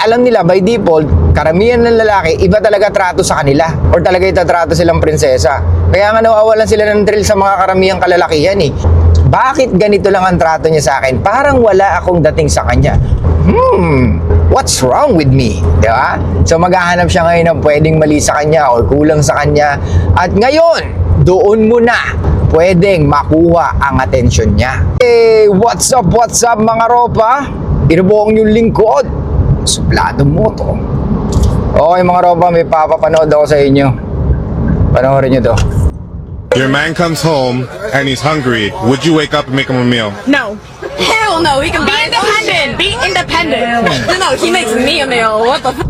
alam nila by default, karamihan ng lalaki, iba talaga trato sa kanila. Or talaga itatrato silang prinsesa. Kaya nga nawawalan sila ng thrill sa mga karamihang kalalakihan eh. Bakit ganito lang ang trato niya sa akin? Parang wala akong dating sa kanya. What's wrong with me? Diba? So maghahanap siya ngayon ng pwedeng mali sa kanya or kulang sa kanya. At ngayon, doon mo na pwedeng makuha ang atensyon niya. Hey, what's up mga ropa? Inubuong yung lingkod. Suplado mo to. Okay mga ropa, may papapanood ako sa inyo. Panoorin nyo to. Your man comes home and he's hungry. Would you wake up and make him a meal? No. Hell no. He can be independent. Be independent. No, he makes me a meal. What the fuck?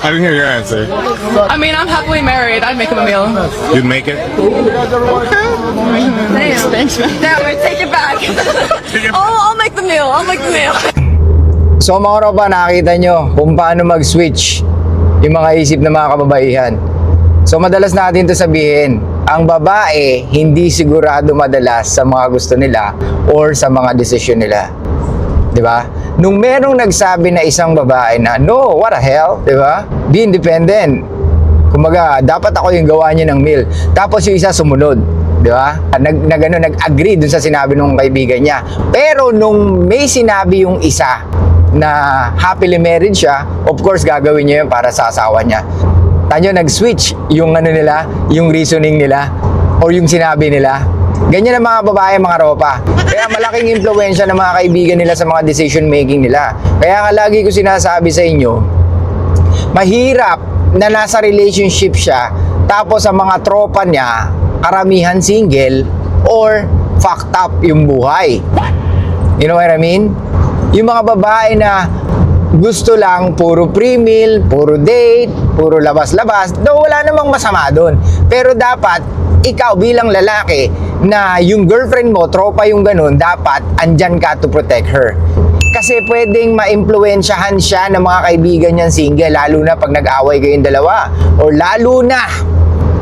I didn't hear your answer. I mean, I'm happily married. I'd make him a meal. You'd make it? Damn. Thanks, man. Damn, I take it back. I'll make the meal. I'll make the meal. So mga ropa, nakakita nyo kung paano mag-switch yung mga isip ng mga kababaihan. So madalas natin to sabihin, ang babae hindi sigurado madalas sa mga gusto nila or sa mga desisyon nila. 'Di ba? Nung merong nagsabi na isang babae na, no, what the hell, 'di ba? Be independent. Kumbaga, dapat ako yung gawa niya ng meal. Tapos yung isa sumunod, 'di ba? Nag-agree dun sa sinabi ng kaibigan niya. Pero nung may sinabi yung isa na happily married siya, of course gagawin niya yun para sa asawa niya. Tanyo, nag-switch yung ano nila, yung reasoning nila or yung sinabi nila. Ganyan ang mga babae, mga ropa. Kaya malaking impluwensya ng mga kaibigan nila sa mga decision making nila. Kaya nga lagi ko sinasabi sa inyo, mahirap na nasa relationship siya tapos ang mga tropa niya karamihan single or fucked up yung buhay. You know what I mean? Yung mga babae na gusto lang puro pre-meal, puro date, puro labas-labas, though wala namang masama doon. Pero dapat, ikaw bilang lalaki, na yung girlfriend mo, tropa yung ganun, dapat andyan ka to protect her. Kasi pwedeng maimpluwensyahan siya ng mga kaibigan niyang single, lalo na pag nag-away kayong dalawa. Or lalo na,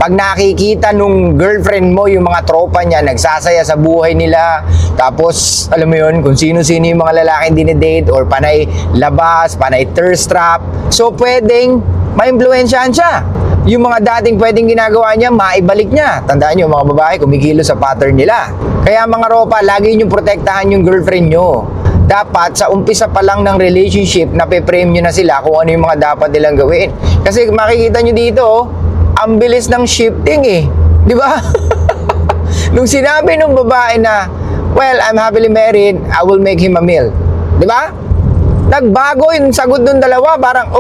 pag nakikita nung girlfriend mo yung mga tropa niya nagsasaya sa buhay nila, tapos alam mo yun kung sino-sino yung mga lalaking dinidate or panay labas, panay thirst trap, so pwedeng maimpluwensyahan siya. Yung mga dating pwedeng ginagawa niya, maibalik niya. Tandaan nyo mga babae, kumikilo sa pattern nila. Kaya mga ropa, lagi nyo protektahan yung girlfriend nyo. Dapat sa umpisa pa lang ng relationship, nape-frame nyo na sila kung ano yung mga dapat nilang gawin. Kasi makikita nyo dito, ang bilis ng shifting eh. Di ba? Nung sinabi ng babae na, well, I'm happily married, I will make him a meal. Di ba? Nagbago yung sagot ng dalawa. Parang,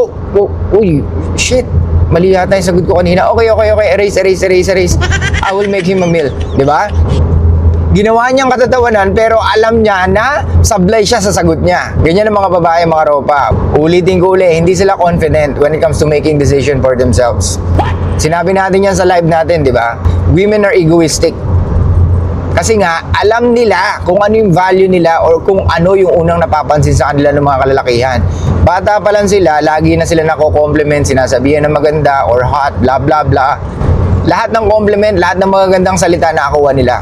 uy, shit. Mali yata yung sagot ko kanina. Okay. Erase. I will make him a meal. Di ba? Ginawa niyang katatawanan pero alam niya na sablay siya sa sagot niya. Ganyan ang mga babae, mga ropa. Ulitin ko uli, hindi sila confident when it comes to making decision for themselves. Sinabi natin yan sa live natin, di ba? Women are egoistic. Kasi nga, alam nila kung ano yung value nila or kung ano yung unang napapansin sa kanila ng mga kalalakihan. Bata pa lang sila, lagi na sila nako-compliment, sinasabihan na maganda or hot, blah blah blah. Lahat ng compliment, lahat ng magagandang salita nakakuha nila.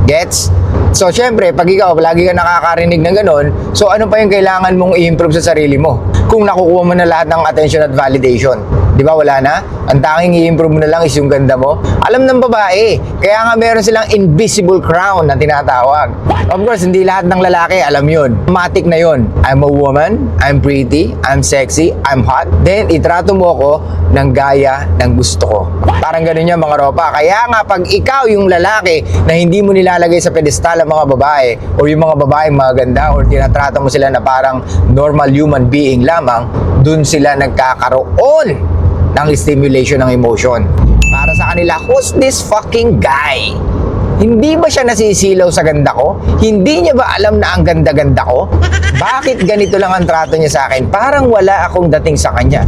Gets? So, syempre, pag ikaw, lagi ka nakakarinig ng ganun, so ano pa yung kailangan mong i-improve sa sarili mo? Kung nakukuha mo na lahat ng attention at validation. Di ba, wala na? Ang tanging i-improve mo na lang is yung ganda mo. Alam ng babae, kaya nga meron silang invisible crown na tinatawag. Of course, hindi lahat ng lalaki alam yun. Matik na yun. I'm a woman, I'm pretty, I'm sexy, I'm hot. Then, itrato mo ako ng gaya ng gusto ko. Parang ganun yan mga ropa. Kaya nga, pag ikaw yung lalaki na hindi mo nilalagay sa pedestal ang mga babae o yung mga babaeng maganda or tinatrato mo sila na parang normal human being lamang, dun sila nagkakaroon ng stimulation ng emotion. Para sa kanila, who's this fucking guy? Hindi ba siya nasisilaw sa ganda ko? Hindi niya ba alam na ang ganda-ganda ko? Bakit ganito lang ang trato niya sa akin? Parang wala akong dating sa kanya.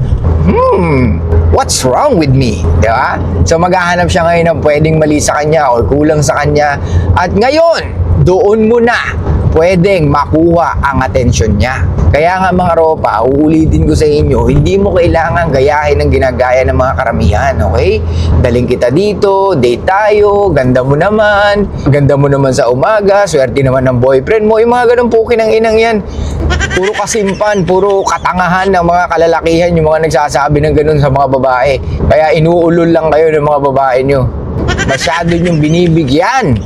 What's wrong with me? Diba? So maghahanap siya ngayon ng pwedeng mali sa kanya or kulang sa kanya. At ngayon, doon mo na pwedeng makuha ang atensyon niya. Kaya nga mga ropa, uulitin ko sa inyo, hindi mo kailangan gayahin ang ginagaya ng mga karamihan, okay? Daling kita dito, date tayo, ganda mo naman sa umaga, swerte naman ng boyfriend mo, yung mga ganun pukin ng inang yan. Puro kasimpan, puro katangahan ng mga kalalakihan yung mga nagsasabi ng ganun sa mga babae. Kaya inuulol lang kayo ng mga babae nyo. Masyado nyong binibigyan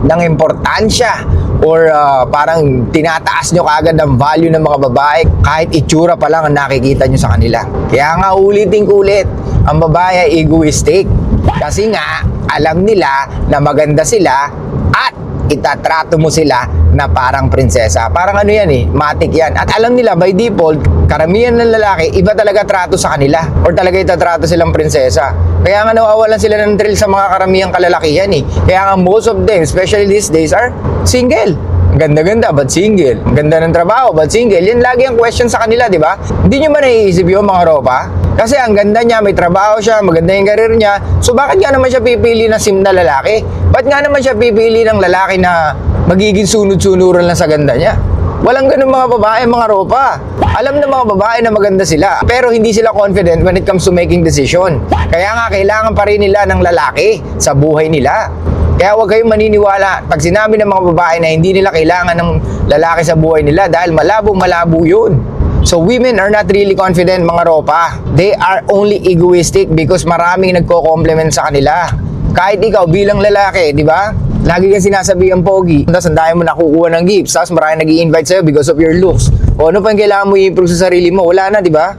ng importansya or parang tinataas nyo kaagad ang value ng mga babae kahit itsura pa lang ang nakikita nyo sa kanila. Kaya nga ulitin ko ulit, ang babae ay egoistic kasi nga alam nila na maganda sila at itatrato mo sila na parang prinsesa. Parang ano yan matik yan. At alam nila by default, karamihan ng lalaki, iba talaga trato sa kanila or talaga itatrato silang prinsesa. Kaya nga nawawalan sila ng thrill sa mga karamihang kalalakihan Kaya nga most of them, especially these days, are single. Ganda-ganda, but single. Ganda ng trabaho, but single. Yan lagi ang question sa kanila, di ba? Hindi nyo ba naiisip yun, mga ropa? Kasi ang ganda niya, may trabaho siya, maganda yung karir niya. So bakit nga naman siya pipili ng sim na lalaki? Ba't nga naman siya pipili ng lalaki na magiging sunod-sunuran lang sa ganda niya? Walang ganun mga babae, mga ropa. Alam ng mga babae na maganda sila, pero hindi sila confident when it comes to making decision. Kaya nga, kailangan pa rin nila ng lalaki sa buhay nila. Kaya huwag kayong maniniwala pag sinabi ng mga babae na hindi nila kailangan ng lalaki sa buhay nila dahil malabo yun. So women are not really confident, mga ropa. They are only egoistic because maraming nagko-compliment sa kanila. Kahit ikaw bilang lalaki, di ba? Lagi kang sinasabi ang pogi. Tapos ang dami mo nakukuha ng gifts. Tapos maraming nag-i-invite sa'yo because of your looks. O ano pa yung kailangan mo i-improve sa sarili mo? Wala na, di ba?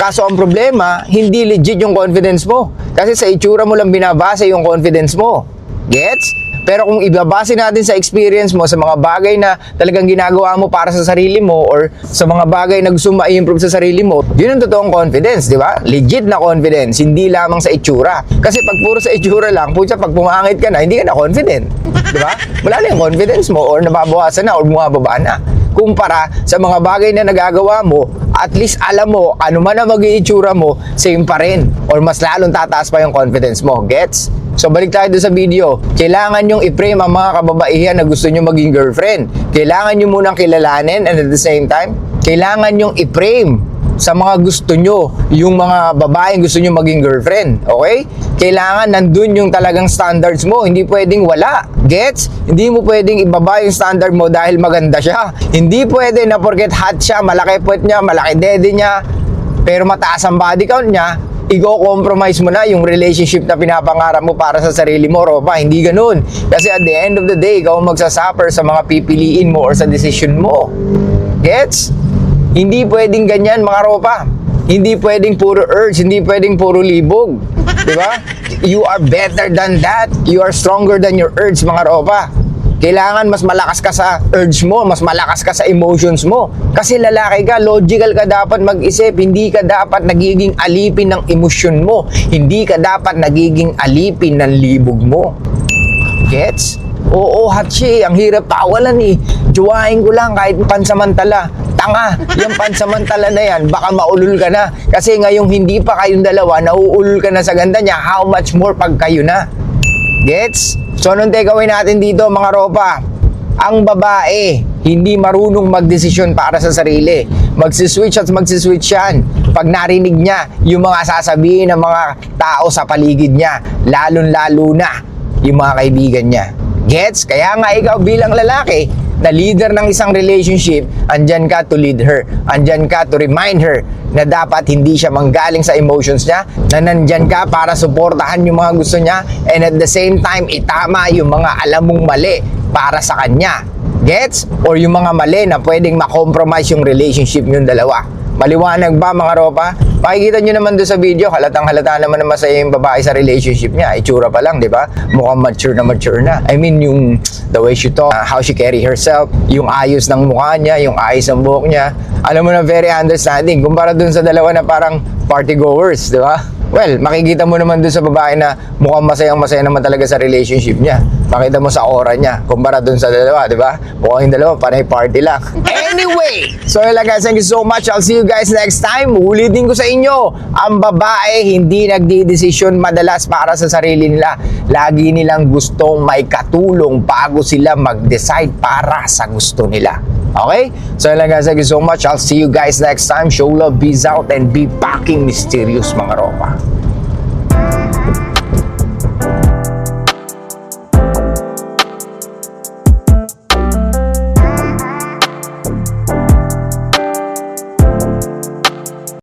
Kaso ang problema, hindi legit yung confidence mo. Kasi sa itsura mo lang binabase yung confidence mo. Gets? Pero kung ibabase natin sa experience mo, sa mga bagay na talagang ginagawa mo para sa sarili mo or sa mga bagay na gusto mo i-improve sa sarili mo, yun ang totoong confidence, di ba? Legit na confidence, hindi lamang sa itsura. Kasi pag puro sa itsura lang, putya, pag pumangit ka na, hindi ka na confident. Di ba? Wala na yung confidence mo or nababawasan na or bumababa na. Kumpara sa mga bagay na nagagawa mo, at least alam mo, ano man ang mag-iitsura mo, same pa rin. Or mas lalong tataas pa yung confidence mo. Gets? So balik tayo doon sa video. Kailangan nyong i-frame ang mga kababaihan na gusto nyo maging girlfriend. Kailangan nyo munang kilalanin and at the same time, kailangan nyong i-frame sa mga gusto nyo, yung mga babaeng gusto nyo maging girlfriend. Okay? Kailangan nandun yung talagang standards mo. Hindi pwedeng wala. Gets? Hindi mo pwedeng ibaba yung standard mo dahil maganda siya. Hindi pwede na porket hot siya, malaki puwet niya, malaki dede niya, pero mataas ang body count niya, i-compromise mo na yung relationship na pinapangarap mo para sa sarili mo, ropa. Hindi ganun. Kasi at the end of the day, ikaw ang magsasuffer sa mga pipiliin mo or sa decision mo. Gets? Hindi pwedeng ganyan, mga ropa. Hindi pwedeng puro urge, hindi pwedeng puro libog. Diba? You are better than that. You are stronger than your urge, mga ropa. Kailangan mas malakas ka sa urge mo, mas malakas ka sa emotions mo. Kasi lalaki ka, logical ka dapat mag-isip. Hindi ka dapat nagiging alipin ng emosyon mo. Hindi ka dapat nagiging alipin ng libog mo. Gets? Oo, hatsi, ang hirap tawalan Jowain ko lang kahit pansamantala. Tanga, yung pansamantala na yan, baka maulol ka na. Kasi ngayong hindi pa kayong dalawa, nauulol ka na sa ganda niya, how much more pag kayo na? Gets? So, anong takeaway natin dito, mga ropa? Ang babae, hindi marunong magdesisyon para sa sarili. Magsiswitch at magsiswitch yan pag narinig niya yung mga sasabihin ng mga tao sa paligid niya, lalong-lalo na yung mga kaibigan niya. Gets? Kaya nga ikaw bilang lalaki, na leader ng isang relationship, andyan ka to lead her. Andyan ka to remind her na dapat hindi siya manggaling sa emotions niya, na nandyan ka para suportahan yung mga gusto niya, and at the same time, itama yung mga alam mong mali para sa kanya. Gets? Or yung mga mali na pwedeng makompromise yung relationship yung dalawa. Maliwanag ba, mga ropa? Makikita nyo naman doon sa video, halatang halata naman na masaya yung babae sa relationship niya. Itsura pa lang, di ba? Mukhang mature na. I mean, yung the way she talk, how she carry herself, yung ayos ng mukha niya, yung ayos ng buhok niya. Alam mo na, very understanding. Kumpara doon sa dalawa na parang party goers, di ba? Well, makikita mo naman dun sa babae na mukhang masayang-masaya naman talaga sa relationship niya. Makita mo sa aura niya, kumpara dun sa dalawa, di ba? Mukhang yung dalawa, panay party lang. Anyway, so yun lang guys, thank you so much. I'll see you guys next time. Ulitin ko sa inyo, ang babae hindi nagdidesisyon madalas para sa sarili nila. Lagi nilang gustong may katulong bago sila mag-decide para sa gusto nila. Okay? So yun lang guys, thank you so much. I'll see you guys next time. Show love, peace out, and be fucking mysterious mga ropa.